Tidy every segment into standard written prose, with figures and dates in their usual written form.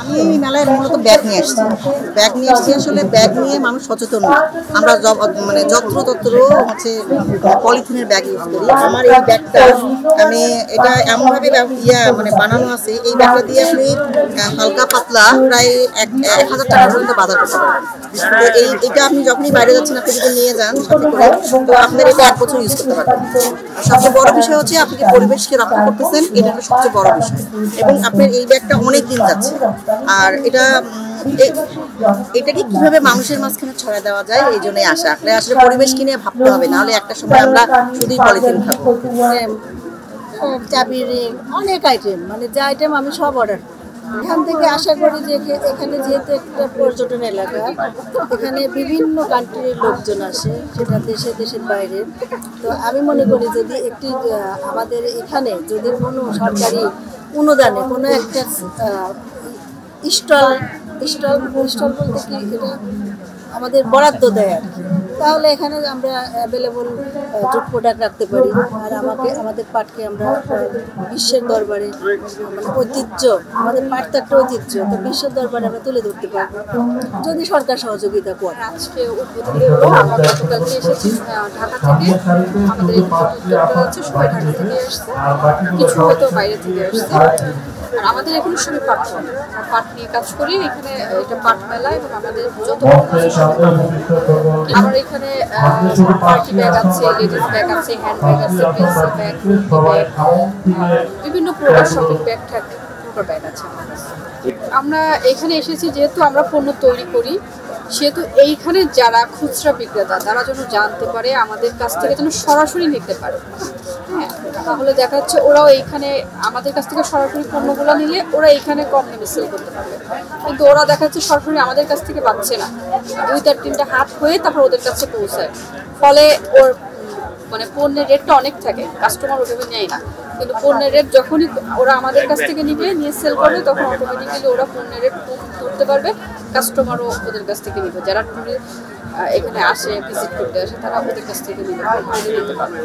আমি এই মেলায় মূলত ব্যাগ নিয়ে আসছি। আসলে ব্যাগ নিয়ে মানুষ সচেতন না। আমরা মানে যত্রতত্র হচ্ছে পলিথিনের ব্যাগ ইউজ করি। আমার এই ব্যাগটা এটা এমনভাবে মানে বানানো আছে, এই ব্যাগটা দিয়ে আপনি হালকা পাতলা প্রায় 1000 টাকা পর্যন্ত বাজার করতে পারবেন। তো এটা আপনি যখনই বাইরে যাচ্ছেন, আপনি যদি নিয়ে যান সাথে করে, তো আপনার এটা 1 বছর ইউজ করতে পারবেন। সবচেয়ে বড় বিষয় হচ্ছে আপনি পরিবেশকে রক্ষা করতেছেন, এটা হলো সবচেয়ে বড় বিষয়। এবং আপনার এই ব্যাগটা অনেক দিন যাচ্ছে। আর এটাকে কিভাবে মানুষের মাঝখানে ছড়ায় দেওয়া যায়, এই জন্যই আসা। আসলে পরিবেশকে নিয়ে ভাবতে হবে, নাহলে একটা সময় আমরা শুধুই পলিথিন খাবো। চাবির রিং, অনেক আইটেম, মানে যে আইটেম আমি সব অর্ডার করি। এখান থেকে আশা করি যে এখানে যেহেতু একটা পর্যটন এলাকা, এখানে বিভিন্ন কান্ট্রির লোকজন আসে, সেটা দেশের বাইরে। তো আমি মনে করি যদি আমাদের এখানে যদি কোনো সরকারি অনুদানে কোনো একটা স্টল বলতে কি, এটা আমাদের বরাদ্দ দেয় আর কি, তাহলে এখানে আমরা অ্যাভেলেবল জুট প্রোডাক্ট রাখতে পারি। আর আমাদের পাটকে আমরা বিশ্বের দরবারে, মানে ঐতিহ্য, আমাদের পাট তো একটা ঐতিহ্য, তো বিশ্বের দরবারে আমরা তুলে ধরতে পারবো যদি সরকার সহযোগিতা করে। আজকে উদ্বোধন করবো। আমরা গতকালকে এসেছি ঢাকা থেকে। আমাদের উদ্যোগটা হচ্ছে সবাই ঢাকা থেকে এসছে, কিছু হয়তো বাইরে থেকে এসছে। আর আমাদের এখানে সবই পাট পাট নিয়ে কাজ করি। এখানে এটা পাট মেলা, এবং আমাদের যত আমার এখানে পার্টি ব্যাগ আছে, লেডিস ব্যাগ আছে, হ্যান্ড ব্যাগ আছে, পেন্সিল ব্যাগ, বিভিন্ন প্রকার শপিং ব্যাগ থাকে, ব্যাগ আছে। আমরা এখানে এসেছি যেহেতু আমরা পণ্য তৈরি করি, সেহেতু এইখানে যারা খুচরা বিক্রেতা তারা যেন জানতে পারে, আমাদের কাছ থেকে যেন সরাসরি নিতে পারে। হ্যাঁ, তাহলে দেখা যাচ্ছে ওরাও এইখানে আমাদের কাছ থেকে সরাসরি পণ্যগুলো নিলে ওরা এইখানে কম দামে সেল করতে পারবে। কিন্তু ওরা দেখা যাচ্ছে সরাসরি আমাদের কাছ থেকে পাচ্ছে না, 2-3টা হাত হয়ে তারপর ওদের কাছে পৌঁছায়। ফলে ওর মানে পণ্যের রেটটা অনেক থাকে, কাস্টমার ওভাবে নেয় না। কিন্তু পণ্যের রেট যখনই ওরা আমাদের কাছ থেকে নিয়ে সেল করবে, তখন অটোমেটিক্যালি ওরা পণ্যের রেট করতে পারবে, কাস্টমারও ওদের কাছ থেকে নিবে। যারা এখানে আসে, ভিজিট করতে আসে, তারা ওদের কাছ থেকে নিতে পারবে।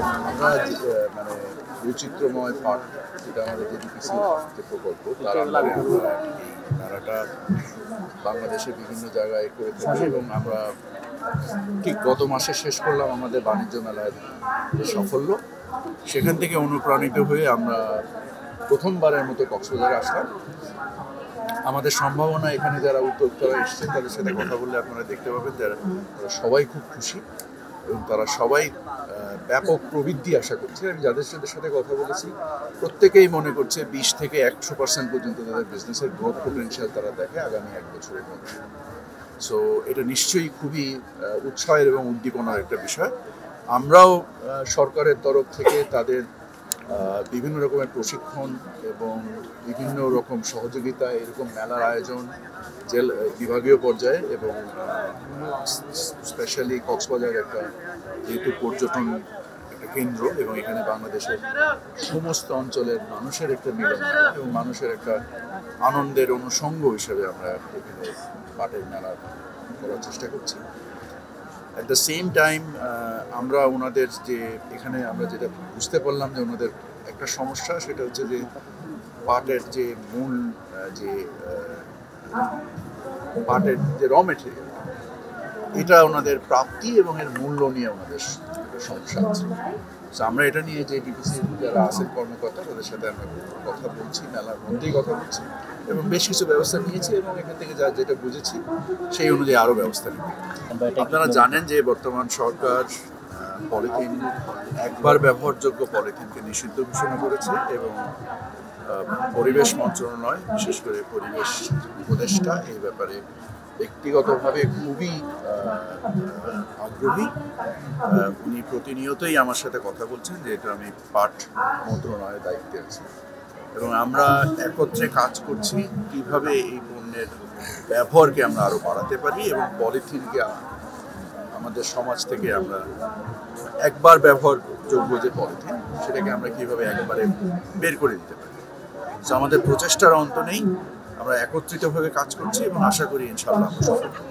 বৈচিত্র্যময় পাট, যেটা আমাদের জেডিপিসি যে প্রকল্প, তার আন্ডারে আমরা এই মেলাটা বাংলাদেশের বিভিন্ন জায়গায় করে থাকি। এবং আমরা ঠিক গত মাসে শেষ করলাম আমাদের বাণিজ্য মেলার যে সাফল্য, সেখান থেকে অনুপ্রাণিত হয়ে আমরা প্রথমবারের মতো কক্সবাজারে আসলাম। আমাদের সম্ভাবনা, এখানে যারা উদ্যোক্তারা এসেছেন তাদের সাথে কথা বললে আপনারা দেখতে পাবেন তারা সবাই খুব খুশি, এবং তারা সবাই ব্যাপক প্রবৃদ্ধি আশা করছে। আমি যাদের সাথে কথা বলেছি, প্রত্যেকেই মনে করছে 20 থেকে 100% পর্যন্ত তাদের বিজনেসের গ্রোথ পোটেনশিয়াল তারা দেখে আগামী 1 বছরের মধ্যে। সো এটা নিশ্চয়ই খুবই উৎসাহের এবং উদ্দীপনার একটা বিষয়। আমরাও সরকারের তরফ থেকে তাদের বিভিন্ন রকমের প্রশিক্ষণ এবং বিভিন্ন রকম সহযোগিতা, এরকম মেলার আয়োজন বিভাগীয় পর্যায়ে, এবং স্পেশালি কক্সবাজার একটা যেহেতু পর্যটন একটা কেন্দ্র, এবং এখানে বাংলাদেশের সমস্ত অঞ্চলের মানুষের একটা মিলন এবং মানুষের একটা আনন্দের অনুষঙ্গ হিসেবে আমরা এখানে পাটের মেলা করার চেষ্টা করছি। অ্যাট দ্য সেম টাইম আমরা ওনাদের যে এখানে আমরা যেটা বুঝতে পারলাম যে ওনাদের একটা সমস্যা, সেটা হচ্ছে যে পাটের যে মূল যে পাটের যে র মেটেরিয়াল, এটা ওনাদের প্রাপ্তি এবং এর মূল্য নিয়ে ওনাদের একটা সমস্যা আছে। সো আমরা এটা নিয়ে যে ডিপিসি যারা আছেন কর্মকর্তা, তাদের সাথে আমরা কথা বলছি, মেলার মধ্যেই কথা বলছি, এবং বেশ কিছু ব্যবস্থা নিয়েছি, এবং এখান থেকে যেটা বুঝেছি সেই অনুযায়ী আরও ব্যবস্থা নেব। আপনারা জানেন যে বর্তমান সরকার পলিথিন, একবার ব্যবহারযোগ্য পলিথিনকে নিষিদ্ধ ঘোষণা করেছে, এবং পরিবেশ মন্ত্রণালয়, বিশেষ করে পরিবেশ উপদেষ্টা, এই ব্যাপারে ব্যক্তিগতভাবে খুবই আগ্রহী। উনি প্রতিনিয়তই আমার সাথে কথা বলছেন যে এটা আমি পাট মন্ত্রণালয়ের দায়িত্বে আছি, এবং আমরা একত্রে কাজ করছি কিভাবে এই পণ্যের ব্যবহারকে আমরা আরও বাড়াতে পারি, এবং পলিথিনকে আমাদের সমাজ থেকে আমরা একবার ব্যবহারযোগ্য যে পলিথিন, সেটাকে আমরা কিভাবে একবারে বের করে দিতে পারি। তো আমাদের প্রচেষ্টার অন্ত নেই, আমরা একত্রিতভাবে কাজ করছি, এবং আশা করি ইনশাআল্লাহ আমরা সফল হব।